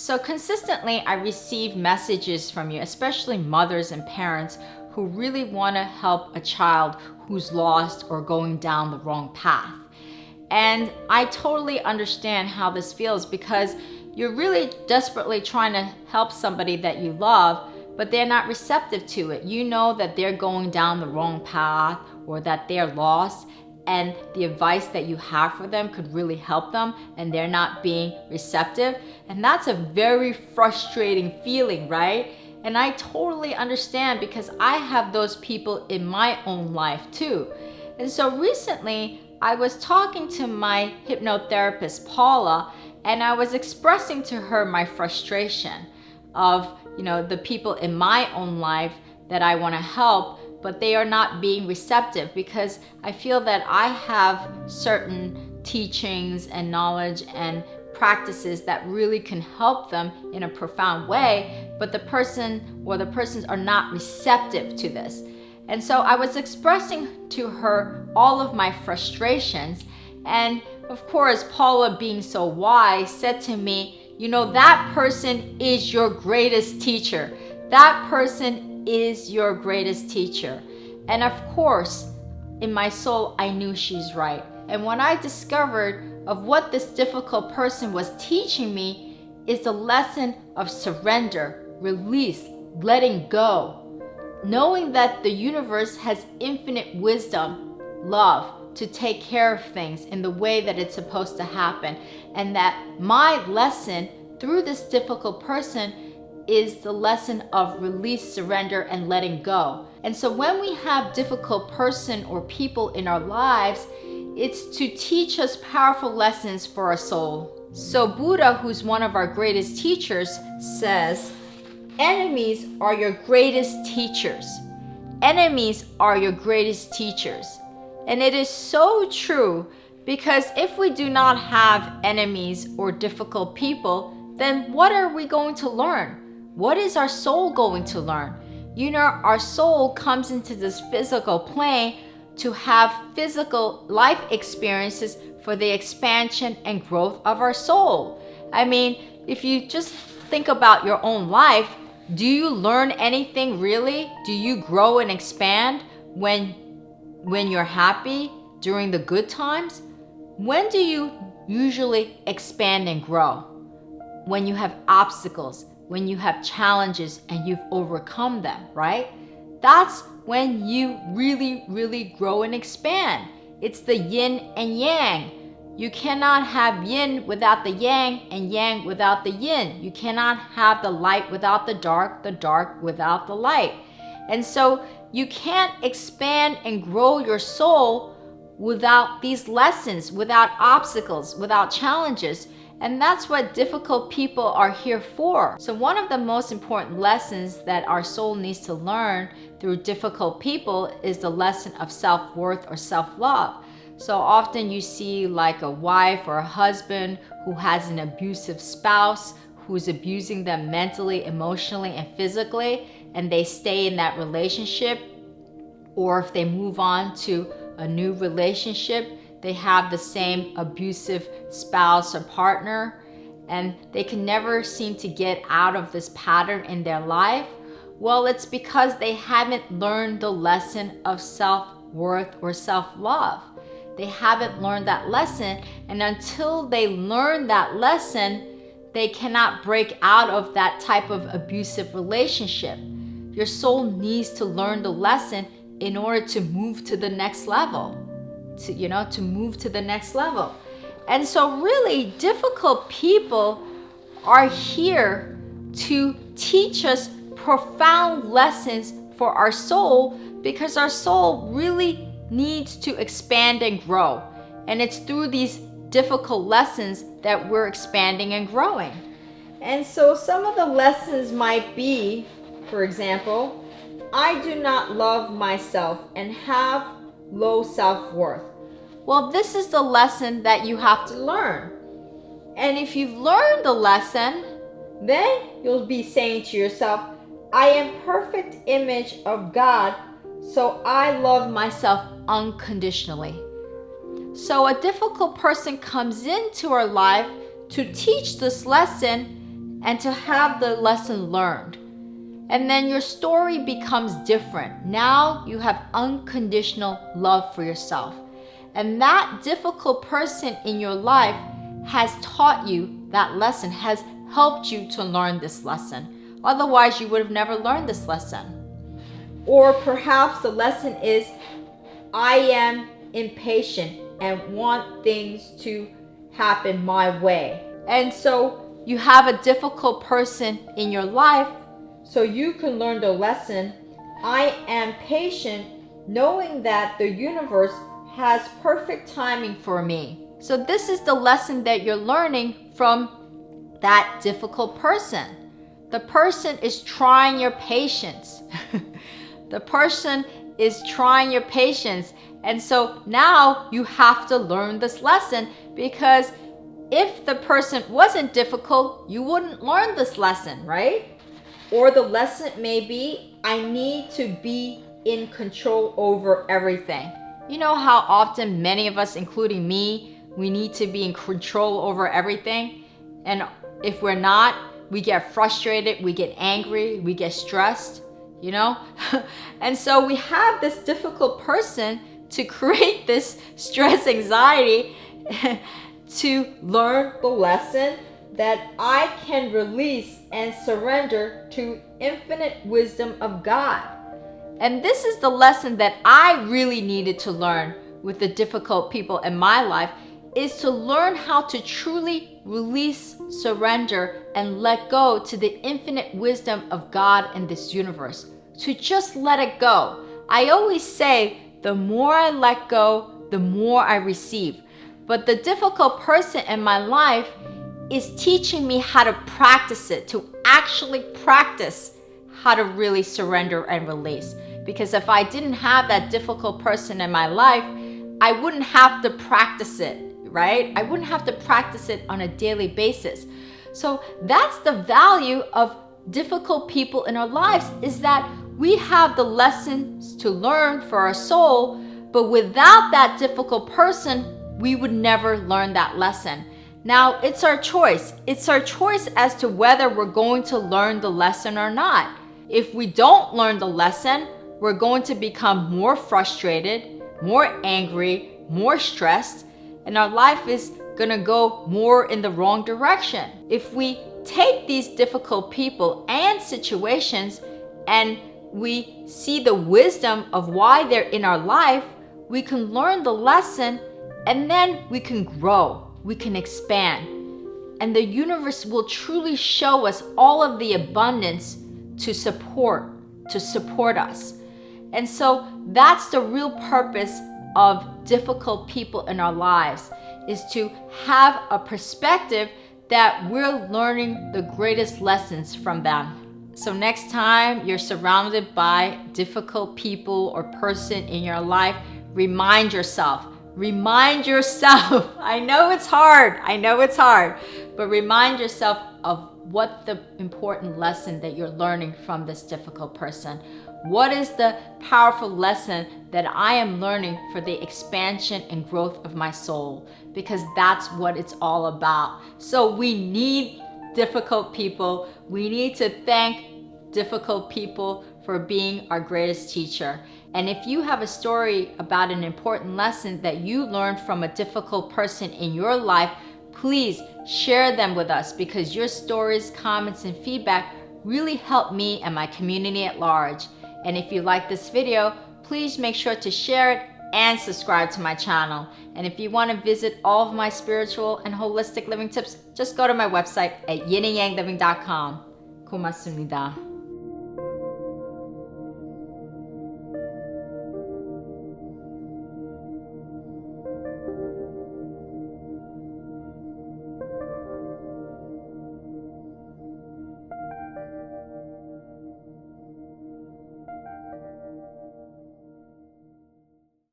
So consistently, I receive messages from you, especially mothers and parents who really want to help a child who's lost or going down the wrong path. And I totally understand how this feels because you're really desperately trying to help somebody that you love, but they're not receptive to it. You know that they're going down the wrong path or that they're lost, and the advice that you have for them could really help them, and they're not being receptive. And that's a very frustrating feeling, right? And I totally understand because I have those people in my own life too. And so recently, I was talking to my hypnotherapist, Paula, and I was expressing to her my frustration of, the people in my own life that I want to help, but they are not being receptive because I feel that I have certain teachings and knowledge and practices that really can help them in a profound way, but the person or the persons are not receptive to this. And so I was expressing to her all of my frustrations, and of course, Paula, being so wise, said to me, that person is your greatest teacher. That person is your greatest teacher. And of course, in my soul, I knew she's right. And when I discovered of what this difficult person was teaching me is the lesson of surrender, release, letting go. Knowing that the universe has infinite wisdom, love, to take care of things in the way that it's supposed to happen. And that my lesson through this difficult person is the lesson of release, surrender, and letting go. And so when we have difficult person or people in our lives, it's to teach us powerful lessons for our soul. So Buddha, who's one of our greatest teachers, says, enemies are your greatest teachers. Enemies are your greatest teachers. And it is so true, because if we do not have enemies or difficult people, then what are we going to learn? What is our soul going to learn? Our soul comes into this physical plane to have physical life experiences for the expansion and growth of our soul. I mean, if you just think about your own life, do you learn anything really? Do you grow and expand when you're happy during the good times? When do you usually expand and grow? When you have obstacles, when you have challenges and you've overcome them, right? That's when you really, really grow and expand. It's the yin and yang. You cannot have yin without the yang, and yang without the yin. You cannot have the light without the dark without the light. And so you can't expand and grow your soul without these lessons, without obstacles, without challenges. And that's what difficult people are here for. So one of the most important lessons that our soul needs to learn through difficult people is the lesson of self-worth or self-love. So often you see like a wife or a husband who has an abusive spouse who's abusing them mentally, emotionally, and physically, and they stay in that relationship. Or if they move on to a new relationship, they have the same abusive spouse or partner, and they can never seem to get out of this pattern in their life. Well, it's because they haven't learned the lesson of self-worth or self-love. They haven't learned that lesson, and until they learn that lesson, they cannot break out of that type of abusive relationship. Your soul needs to learn the lesson in order to move to the next level, to move to the next level. And so really difficult people are here to teach us profound lessons for our soul, because our soul really needs to expand and grow. And it's through these difficult lessons that we're expanding and growing. And so some of the lessons might be, for example, I do not love myself and have low self-worth. Well, this is the lesson that you have to learn. And if you've learned the lesson, then you'll be saying to yourself, I am perfect image of God, so I love myself unconditionally. So a difficult person comes into our life to teach this lesson, and to have the lesson learned. And then your story becomes different. Now you have unconditional love for yourself. And that difficult person in your life has taught you that lesson, has helped you to learn this lesson. Otherwise, you would have never learned this lesson. Or perhaps the lesson is, I am impatient and want things to happen my way. And so you have a difficult person in your life, so you can learn the lesson, I am patient, knowing that the universe has perfect timing for me. So this is the lesson that you're learning from that difficult person. The person is trying your patience. The person is trying your patience. And so now you have to learn this lesson, because if the person wasn't difficult, you wouldn't learn this lesson, right? Or the lesson may be, I need to be in control over everything. You know how often many of us, including me, we need to be in control over everything? And if we're not, we get frustrated, we get angry, we get stressed, you know? And so we have this difficult person to create this stress, anxiety, to learn the lesson that I can release and surrender to infinite wisdom of God. And this is the lesson that I really needed to learn with the difficult people in my life, is to learn how to truly release, surrender, and let go to the infinite wisdom of God in this universe. To just let it go. I always say, the more I let go, the more I receive. But the difficult person in my life is teaching me how to practice it, to actually practice how to really surrender and release. Because if I didn't have that difficult person in my life, I wouldn't have to practice it, right? I wouldn't have to practice it on a daily basis. So that's the value of difficult people in our lives, is that we have the lessons to learn for our soul, but without that difficult person, we would never learn that lesson. Now, it's our choice. It's our choice as to whether we're going to learn the lesson or not. If we don't learn the lesson, we're going to become more frustrated, more angry, more stressed, and our life is going to go more in the wrong direction. If we take these difficult people and situations and we see the wisdom of why they're in our life, we can learn the lesson, and then we can grow, we can expand. And the universe will truly show us all of the abundance to support us. And so that's the real purpose of difficult people in our lives, is to have a perspective that we're learning the greatest lessons from them. So next time you're surrounded by difficult people or person in your life, remind yourself. I know it's hard, but remind yourself of what the important lesson that you're learning from this difficult person. What is the powerful lesson that I am learning for the expansion and growth of my soul? Because that's what it's all about. So we need difficult people. We need to thank difficult people for being our greatest teacher. And if you have a story about an important lesson that you learned from a difficult person in your life, please share them with us, because your stories, comments, and feedback really help me and my community at large. And if you like this video, please make sure to share it and subscribe to my channel. And if you want to visit all of my spiritual and holistic living tips, just go to my website at yinandyangliving.com. 고맙습니다.